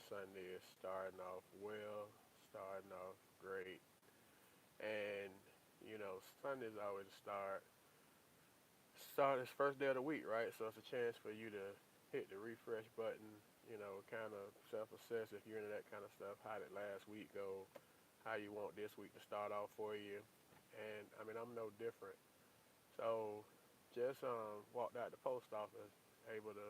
Sunday is starting off well, starting off great. And, Sunday's always a start this first day of the week, right? So it's a chance for you to hit the refresh button, kind of self-assess if you're into that kind of stuff. How did last week go? How you want this week to start off for you? And I mean, I'm no different. So just walked out the post office, able to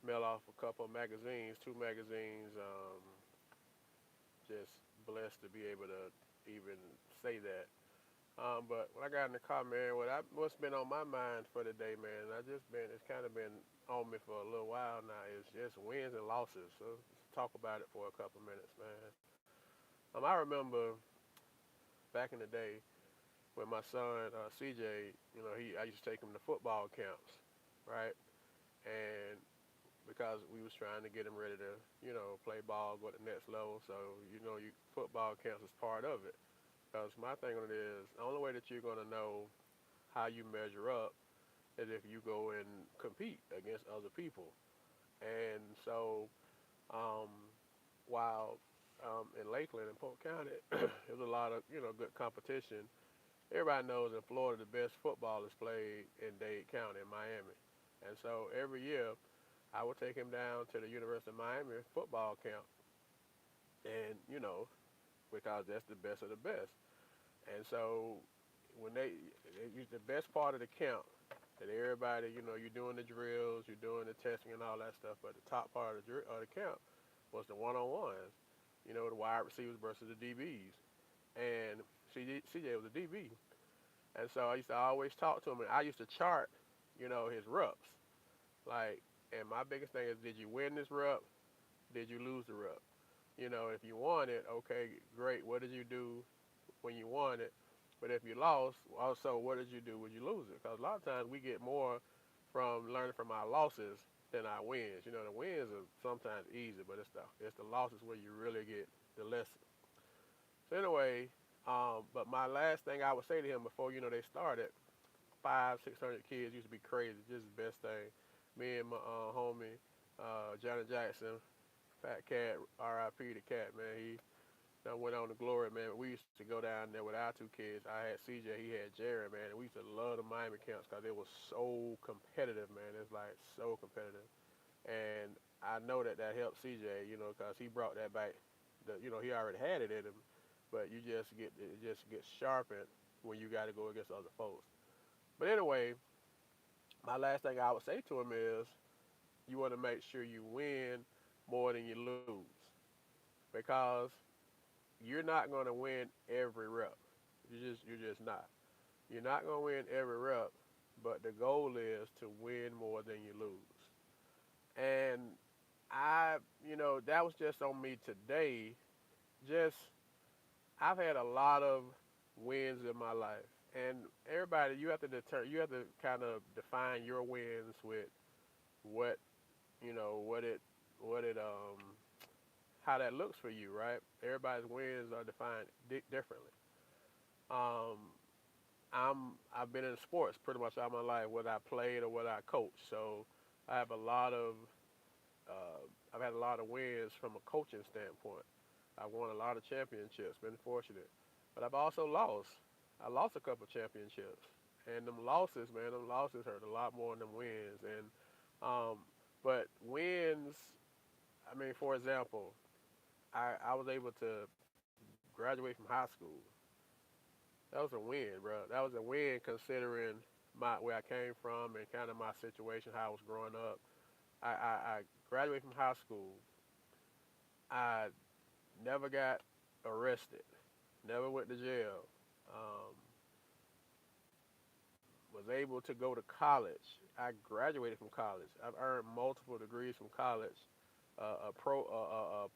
mail off a couple of magazines, two magazines. Just blessed to be able to even say that. But when I got in the car, man, what's been on my mind for the day, man, it's kind of been on me for a little while now. Is just wins and losses. So let's talk about it for a couple minutes, man. I remember back in the day when my son CJ, I used to take him to football camps, right? And because we was trying to get him ready to, play ball, go to the next level. So, football counts as part of it. Because my thing on it is, the only way that you're going to know how you measure up is if you go and compete against other people. And so, um, while in Lakeland and Polk County, there's a lot of, good competition. Everybody knows in Florida the best football is played in Dade County in Miami. And so every year I would take him down to the University of Miami football camp, and because that's the best of the best. And so when the best part of the camp, that everybody, you're doing the drills, you're doing the testing and all that stuff, but the top part of the camp was the one-on-ones, the wide receivers versus the DBs. And CJ was a DB. And so I used to always talk to him, and I used to chart, his reps. Like, and my biggest thing is, did you win this rep? Did you lose the rep? If you won it, okay, great. What did you do when you won it? But if you lost, also, what did you do when you lose it? Because a lot of times we get more from learning from our losses than our wins. The wins are sometimes easy, but it's the losses where you really get the lesson. So anyway, but my last thing I would say to him before they started, 600 kids used to be crazy, just the best thing. Me and my homie Johnny Jackson, Fat Cat, R.I.P. the cat, man. He done went on to glory, man. We used to go down there with our two kids. I had CJ, he had Jerry, man. And we used to love the Miami camps because it was so competitive, man. It's like so competitive. And I know that helped CJ, because he brought that back. He already had it in him, but it just gets sharpened when you got to go against other folks. But anyway, my last thing I would say to him is, you want to make sure you win more than you lose, because you're not going to win every rep. You're just not. You're not going to win every rep, but the goal is to win more than you lose. And I, that was just on me today. Just I've had a lot of wins in my life, and everybody, you have to kind of define your wins with what you know what it how that looks for you, right? Everybody's wins are defined differently. Um, I've been in sports pretty much all my life, whether I played or whether I coached. So I have a lot of I've had a lot of wins from a coaching standpoint. I've won a lot of championships, been fortunate, but I've also lost. I lost a couple of championships, and them losses hurt a lot more than them wins. And um, but wins, I mean, for example, I was able to graduate from high school. That was a win, bro. That was a win considering my where I came from and kind of my situation, how I was growing up. I graduated from high school. I never got arrested, never went to jail. Um, was able to go to college. I graduated from college. I've earned multiple degrees from college. A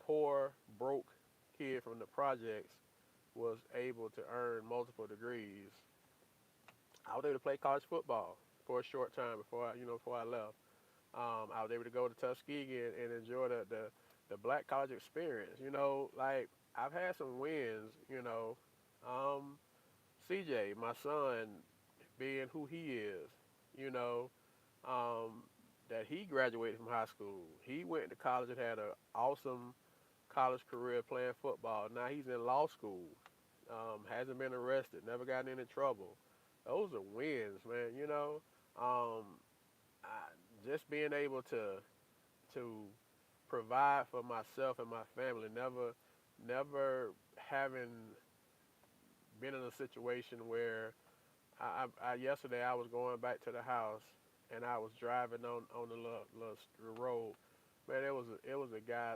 poor, broke kid from the projects was able to earn multiple degrees. I was able to play college football for a short time before I left. I was able to go to Tuskegee and enjoy the black college experience. Like I've had some wins. Um, CJ, my son, being who he is, you know, um, that he graduated from high school. He went to college and had an awesome college career playing football. Now he's in law school. Hasn't been arrested. Never gotten into trouble. Those are wins, man. Um, just being able to provide for myself and my family. Never having been in a situation where yesterday I was going back to the house and I was driving on the little road. Man, it was a guy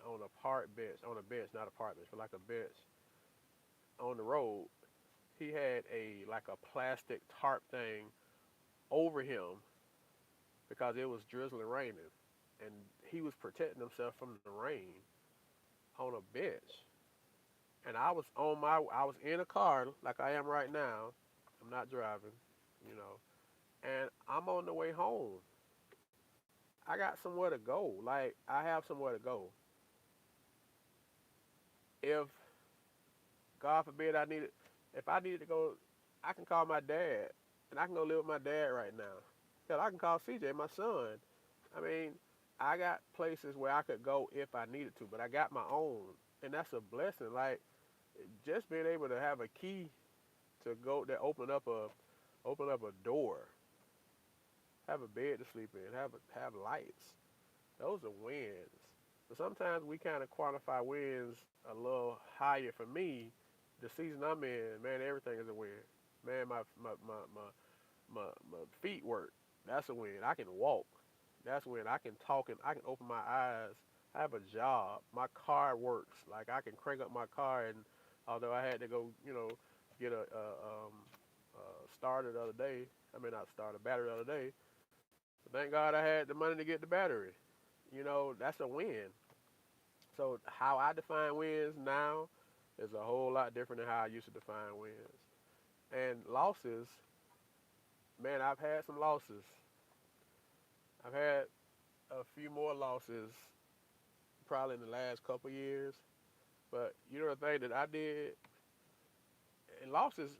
on a park bench, on a bench, not a park bench, but like a bench on the road. He had a like a plastic tarp thing over him because it was drizzling raining, and he was protecting himself from the rain on a bench. And I was in a car like I am right now. I'm not driving, you know, and I'm on the way home. I got somewhere to go. Like I have somewhere to go. If God forbid if I needed to go, I can call my dad, and I can go live with my dad right now. Hell, I can call CJ, my son. I mean, I got places where I could go if I needed to, but I got my own, and that's a blessing. Like just being able to have a key to go that open up a door, have a bed to sleep in, have lights. Those are wins. But sometimes we kind of quantify wins a little higher. For me, the season I'm in, man, everything is a win. Man, my feet work. That's a win. I can walk. That's a win. I can talk and I can open my eyes. I have a job. My car works. Like I can crank up my car, and although I had to go, get a starter the other day. I mean, not start a battery the other day. But thank God I had the money to get the battery. That's a win. So how I define wins now is a whole lot different than how I used to define wins. And losses, man, I've had some losses. I've had a few more losses probably in the last couple years. But the thing that I did, and losses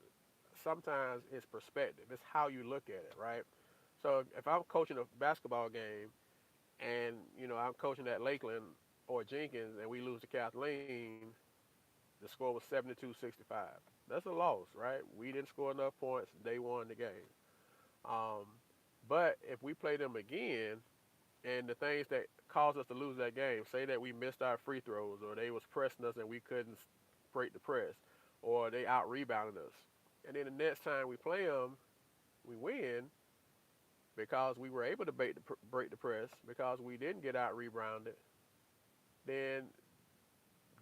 sometimes is perspective. It's how you look at it, right? So if I'm coaching a basketball game and I'm coaching at Lakeland or Jenkins and we lose to Kathleen, the score was 72-65. That's a loss, right? We didn't score enough points. They won the game. Um, but if we play them again, and the things that caused us to lose that game, say that we missed our free throws, or they was pressing us and we couldn't break the press, or they out rebounded us, and then the next time we play them, we win because we were able to break the press because we didn't get out rebounded. Then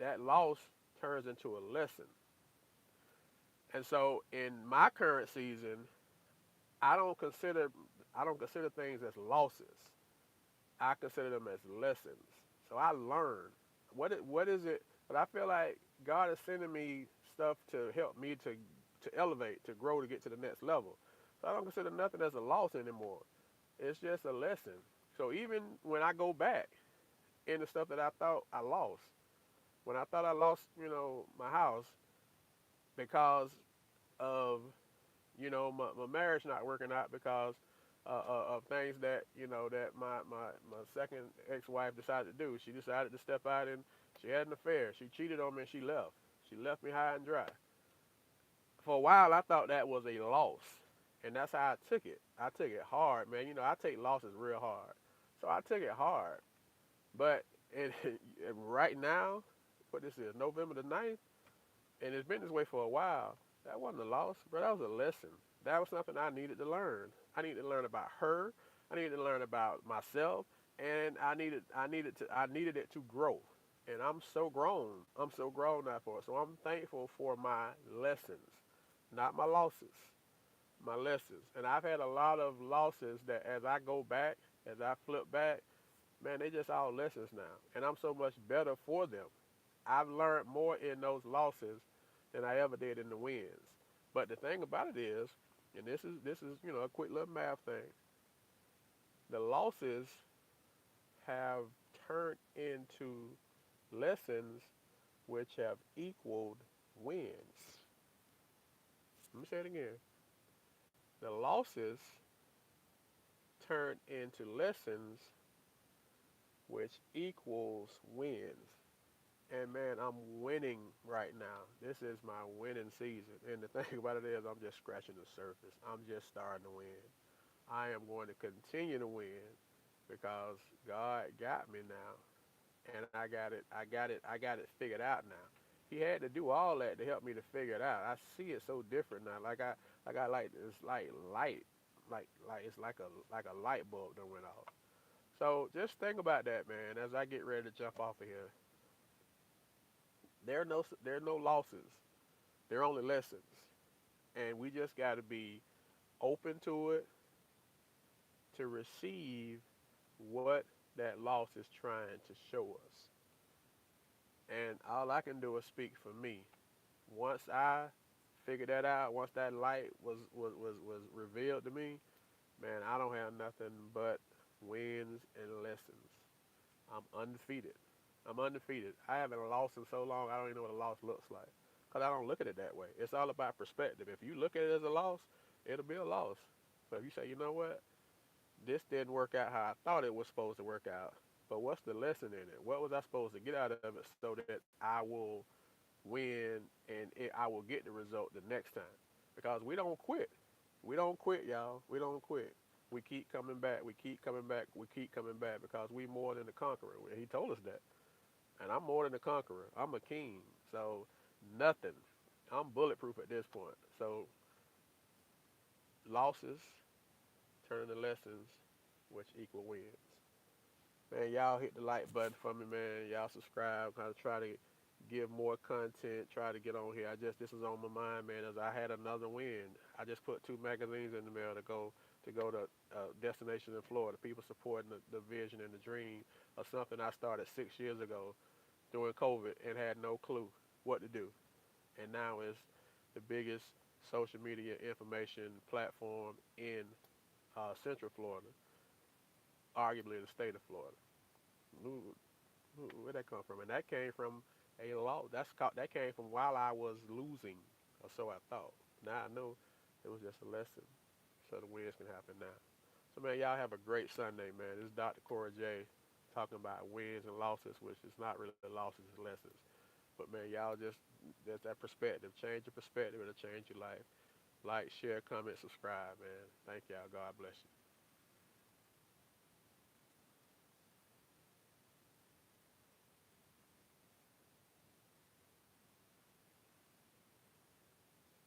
that loss turns into a lesson. And so in my current season, I don't consider I don't consider things as losses. I consider them as lessons. So I learn. What is it? But I feel like God is sending me stuff to help me to elevate, to grow, to get to the next level. So I don't consider nothing as a loss anymore. It's just a lesson. So even when I go back in the stuff that I thought I lost, when I thought I lost, my house because of, my marriage not working out because of things that, that my second ex-wife decided to do. She decided to step out and she had an affair. She cheated on me and she left. She left me high and dry. For a while, I thought that was a loss. And that's how I took it. I took it hard, man. I take losses real hard. So I took it hard. But it, right now, what this is, November the 9th, and it's been this way for a while, that wasn't a loss, but that was a lesson. That was something I needed to learn. I needed to learn about her. I needed to learn about myself, and I needed it to grow. And I'm so grown. I'm so grown now for it. So I'm thankful for my lessons, not my losses, my lessons. And I've had a lot of losses that as I go back, as I flip back, man, they just all lessons now. And I'm so much better for them. I've learned more in those losses than I ever did in the wins. But the thing about it is, and this is a quick little math thing. The losses have turned into lessons which have equaled wins. Let me say it again. The losses turned into lessons, which equals wins. And man, I'm winning right now. This is my winning season. And the thing about it is, I'm just scratching the surface. I'm just starting to win. I am going to continue to win because God got me now, and I got it. I got it figured out now. He had to do all that to help me to figure it out. I see it so different now. Like it's like light, like it's like a light bulb that went off. So just think about that, man. As I get ready to jump off of here, there are no losses. There are only lessons, and we just got to be open to it to receive what that loss is trying to show us. And all I can do is speak for me. Once I figured that out, once that light was revealed to me, man, I don't have nothing but wins and lessons. I'm undefeated. I'm undefeated. I haven't lost in so long, I don't even know what a loss looks like. Because I don't look at it that way. It's all about perspective. If you look at it as a loss, it'll be a loss. But if you say, you know what, this didn't work out how I thought it was supposed to work out, but what's the lesson in it? What was I supposed to get out of it so that I will win and I will get the result the next time? Because we don't quit. We don't quit, y'all. We don't quit. We keep coming back. We keep coming back. We keep coming back because we more than the conqueror. He told us that. And I'm more than a conqueror. I'm a king. So nothing. I'm bulletproof at this point. So losses turn to lessons, which equal wins. Man, y'all hit the like button for me, man. Y'all subscribe. I try to give more content. Try to get on here. This was on my mind, man. As I had another win. I just put 2 magazines in the mail to go to destination in Florida. People supporting the vision and the dream of something I started 6 years ago during COVID and had no clue what to do. And now it's the biggest social media information platform in Central Florida, arguably the state of Florida. Where'd that come from? And that came from a law. That came from while I was losing, or so I thought. Now I know it was just a lesson, so the wins can happen now. So man, y'all have a great Sunday, man. This is Dr. Cora J talking about wins and losses, which is not really losses, it's lessons. But man, y'all just that's that perspective. Change your perspective, it'll change your life. Like, share, comment, subscribe, man. Thank y'all. God bless you.